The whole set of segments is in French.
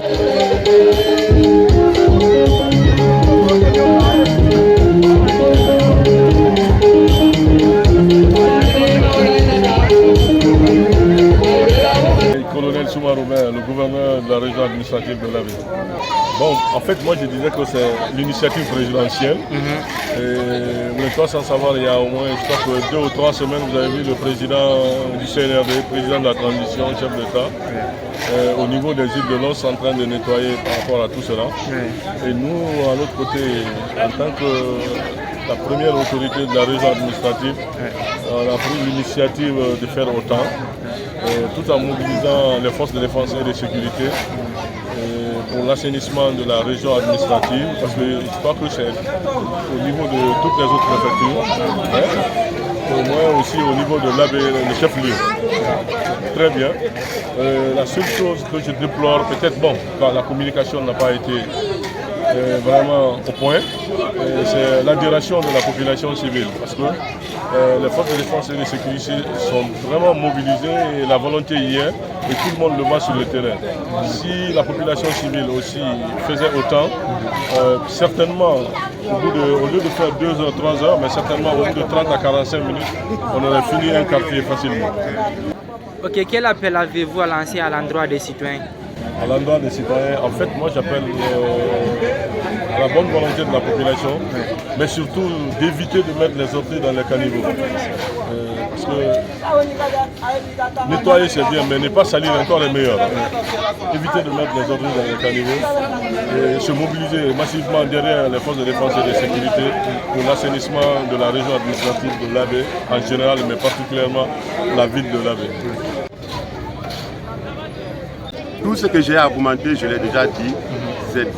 Colonel Souma Robert, le gouverneur de la région administrative de l'Abbé. Bon, en fait, moi je disais que c'est l'initiative présidentielle. Vous n'êtes pas sans savoir, il y a au moins, je crois que 2 ou 3 semaines, vous avez vu le président du CNRD, président de la transition, chef d'État, au niveau des îles de l'Os en train de nettoyer par rapport à tout cela. Et nous, à l'autre côté, en tant que la première autorité de la région administrative, on a pris l'initiative de faire autant, tout en mobilisant les forces de défense et de sécurité pour l'assainissement de la région administrative, parce que je crois que c'est au niveau de toutes les autres préfectures, au moins aussi au niveau de l'Abbé, le chef-lieu. Très bien. La seule chose que je déplore, peut-être, bon, quand la communication n'a pas été vraiment au point, c'est l'adhération de la population civile, parce que les forces de défense et de sécurité sont vraiment mobilisées et la volonté hier, et tout le monde le voit sur le terrain. Si la population civile aussi faisait autant, certainement, au lieu de faire 2 heures, 3 heures, mais certainement au bout de 30 à 45 minutes, on aurait fini un quartier facilement. Ok, quel appel avez-vous à lancer à l'endroit des citoyens? À l'endroit des citoyens, en fait, moi j'appelle à la bonne volonté de la population, mais surtout d'éviter de mettre les orties dans les caniveaux. Parce que nettoyer c'est bien, mais ne pas salir encore est meilleur. Éviter de mettre les orties dans les caniveaux et se mobiliser massivement derrière les forces de défense et de sécurité pour l'assainissement de la région administrative de l'Abbé en général, mais particulièrement la ville de l'Abbé. Tout ce que j'ai argumenté, je l'ai déjà dit, c'est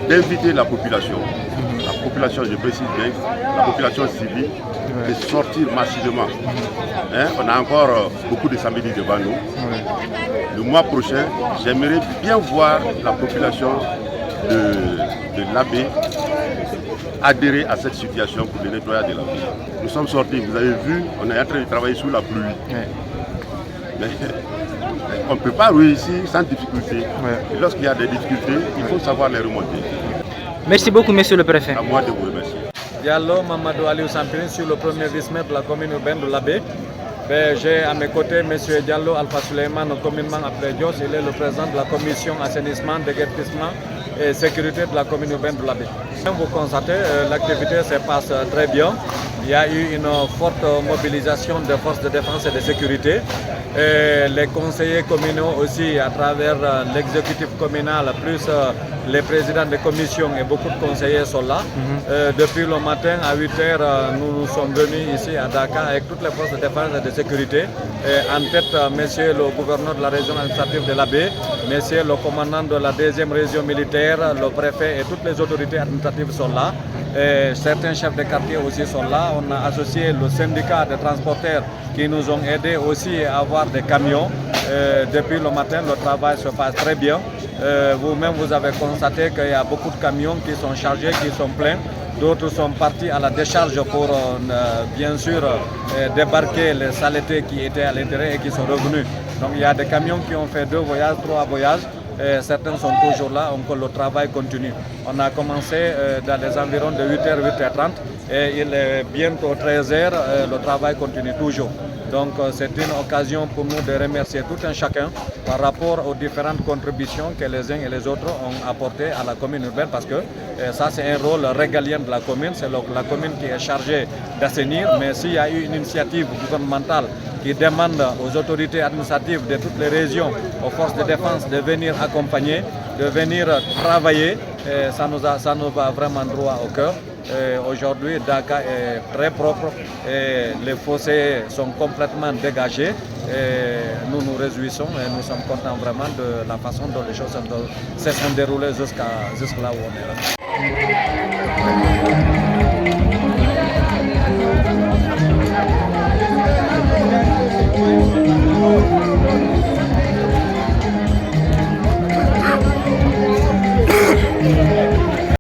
d'inviter la population, je précise bien, la population civile, de sortir massivement. On a encore beaucoup de samedis devant nous. Le mois prochain, j'aimerais bien voir la population de l'Abbé adhérer à cette situation pour le nettoyage de la ville. Nous sommes sortis, vous avez vu, on est en train de travailler sous la pluie. Mais on ne peut pas réussir sans difficulté. Et lorsqu'il y a des difficultés, il faut savoir les remonter. Merci beaucoup, monsieur le préfet. À moi de vous remercier. Diallo Mamadou Aliou Sampini, sur le premier vice-maire de la commune urbaine de l'Abbé. J'ai à mes côtés M. Diallo Alpha Suleiman, communément appelé Dios. Il est le président de la commission assainissement, déguerpissement et sécurité de la commune urbaine de l'Abbé. Comme vous constatez, l'activité se passe très bien. Il y a eu une forte mobilisation des forces de défense et de sécurité. Et les conseillers communaux aussi, à travers l'exécutif communal, plus les présidents de commissions et beaucoup de conseillers sont là. Depuis le matin à 8 h, nous sommes venus ici à Dakar avec toutes les forces de défense et de sécurité. Et en tête, monsieur le gouverneur de la région administrative de l'Abbé, monsieur le commandant de la 2e région militaire, le préfet et toutes les autorités administratives sont là. Et certains chefs de quartier aussi sont là. On a associé le syndicat de transporteurs qui nous ont aidés aussi à avoir des camions. Depuis le matin, le travail se passe très bien. Vous-même, vous avez constaté qu'il y a beaucoup de camions qui sont chargés, qui sont pleins. D'autres sont partis à la décharge pour, bien sûr, débarquer les saletés qui étaient à l'intérieur et qui sont revenus. Donc il y a des camions qui ont fait 2 voyages, 3 voyages. Et certains sont toujours là, donc le travail continue. On a commencé dans les environs de 8 h, 8 h 30 et il est bientôt 13 h, le travail continue toujours. Donc c'est une occasion pour nous de remercier tout un chacun par rapport aux différentes contributions que les uns et les autres ont apportées à la commune urbaine, parce que ça c'est un rôle régalien de la commune, c'est la commune qui est chargée d'assainir, mais s'il y a eu une initiative gouvernementale qui demande aux autorités administratives de toutes les régions, aux forces de défense de venir accompagner, de venir travailler, ça nous va vraiment droit au cœur. Aujourd'hui, Dakar est très propre et les fossés sont complètement dégagés. Et nous nous réjouissons et nous sommes contents vraiment de la façon dont les choses se sont déroulées jusqu'à là où on est là.